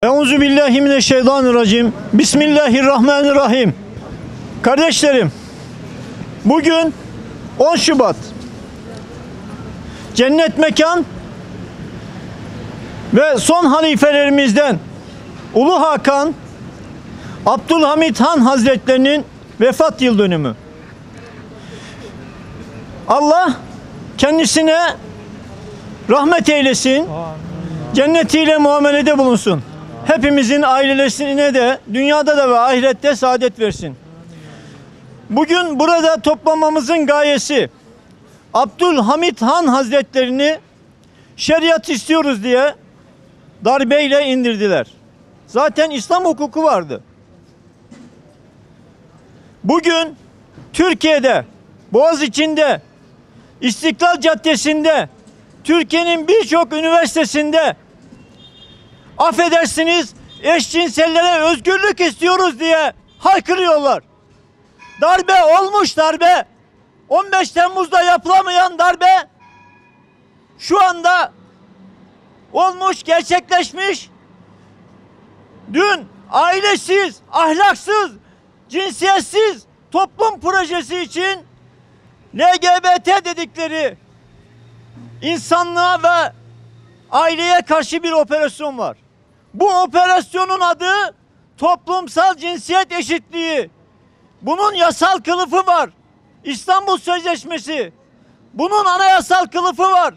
Euzubillahimineşşeytanirracim. Bismillahirrahmanirrahim. Kardeşlerim, bugün 10 Şubat. Cennet mekan ve son halifelerimizden Ulu Hakan Abdülhamit Han Hazretlerinin vefat yıl dönümü. Allah kendisine rahmet eylesin, cennetiyle muamelede bulunsun. Hepimizin ailesine de dünyada da ve ahirette saadet versin. Bugün burada toplamamızın gayesi Abdülhamit Han Hazretlerini şeriat istiyoruz diye darbeyle indirdiler. Zaten İslam hukuku vardı. Bugün Türkiye'de, Boğaziçi'nde, İstiklal Caddesi'nde, Türkiye'nin birçok üniversitesinde affedersiniz eşcinsellere özgürlük istiyoruz diye haykırıyorlar. Darbe olmuş darbe. 15 Temmuz'da yapılamayan darbe şu anda olmuş, gerçekleşmiş. Dün ailesiz, ahlaksız, cinsiyetsiz toplum projesi için LGBT dedikleri insanlığa ve aileye karşı bir operasyon var. Bu operasyonun adı toplumsal cinsiyet eşitliği. Bunun yasal kılıfı var. İstanbul Sözleşmesi. Bunun anayasal kılıfı var.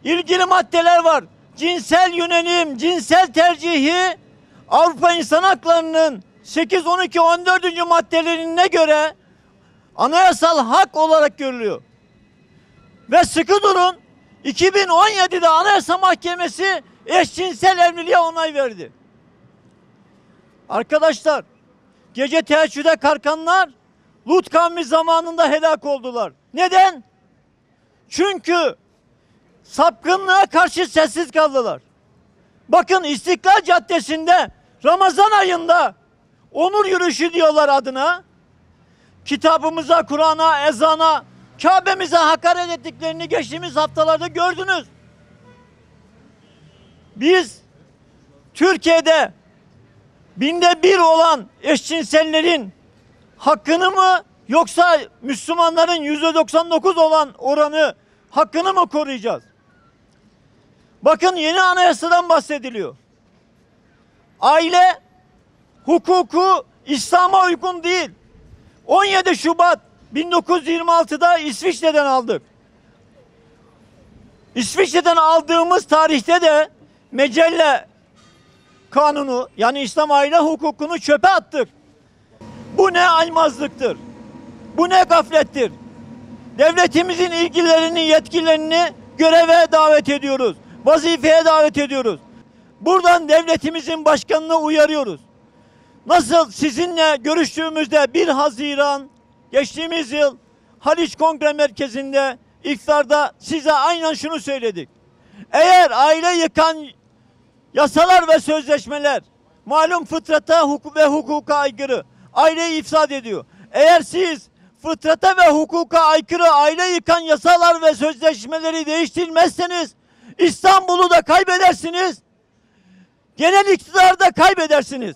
İlgili maddeler var. Cinsel yönelim, cinsel tercihi Avrupa İnsan Hakları'nın 8, 12, 14. maddelerine göre anayasal hak olarak görülüyor. Ve sıkı durun, 2017'de Anayasa Mahkemesi eşcinsel evliliğe onay verdi. Arkadaşlar, gece teheccüde kalkanlar Lut kavmi zamanında helak oldular. Neden? Çünkü sapkınlığa karşı sessiz kaldılar. Bakın İstiklal Caddesi'nde Ramazan ayında onur yürüyüşü diyorlar adına. Kitabımıza, Kur'an'a, ezana, Kabe'mize hakaret ettiklerini geçtiğimiz haftalarda gördünüz. Biz Türkiye'de 1/1000 olan eşcinsellerin hakkını mı yoksa Müslümanların %99 olan oranı hakkını mı koruyacağız? Bakın yeni anayasadan bahsediliyor. Aile hukuku İslam'a uygun değil. 17 Şubat 1926'da İsviçre'den aldık. İsviçre'den aldığımız tarihte de Mecelle kanunu yani İslam aile hukukunu çöpe attık. Bu ne aymazlıktır. Bu ne gaflettir. Devletimizin ilgilerini, yetkilerini göreve davet ediyoruz. Vazifeye davet ediyoruz. Buradan devletimizin başkanını uyarıyoruz. Nasıl sizinle görüştüğümüzde 1 Haziran geçtiğimiz yıl Haliç Kongre Merkezi'nde iftarda size aynen şunu söyledik. Eğer aile yıkan yasalar ve sözleşmeler malum fıtrata ve hukuka aykırı, aileyi ifsad ediyor. Eğer siz fıtrata ve hukuka aykırı aile yıkan yasalar ve sözleşmeleri değiştirmezseniz İstanbul'u da kaybedersiniz, genel iktidarı da kaybedersiniz.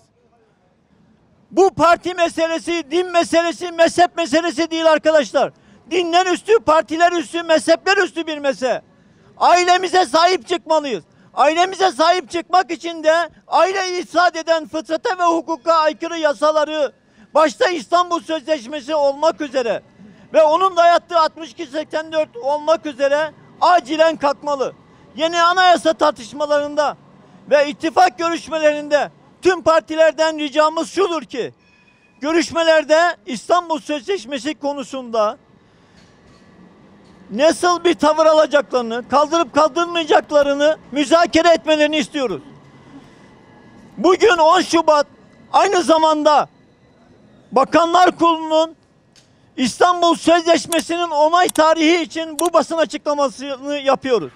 Bu parti meselesi, din meselesi, mezhep meselesi değil arkadaşlar. Dinler üstü, partiler üstü, mezhepler üstü bir mesele. Ailemize sahip çıkmalıyız. Ailemize sahip çıkmak için de aileyi ifsad eden fıtrata ve hukuka aykırı yasaları başta İstanbul Sözleşmesi olmak üzere ve onun dayattığı 62-84 olmak üzere acilen kalkmalı. Yeni anayasa tartışmalarında ve ittifak görüşmelerinde tüm partilerden ricamız şudur ki görüşmelerde İstanbul Sözleşmesi konusunda nasıl bir tavır alacaklarını, kaldırıp kaldırmayacaklarını müzakere etmelerini istiyoruz. Bugün 10 Şubat aynı zamanda Bakanlar Kurulu'nun İstanbul Sözleşmesi'nin onay tarihi için bu basın açıklamasını yapıyoruz.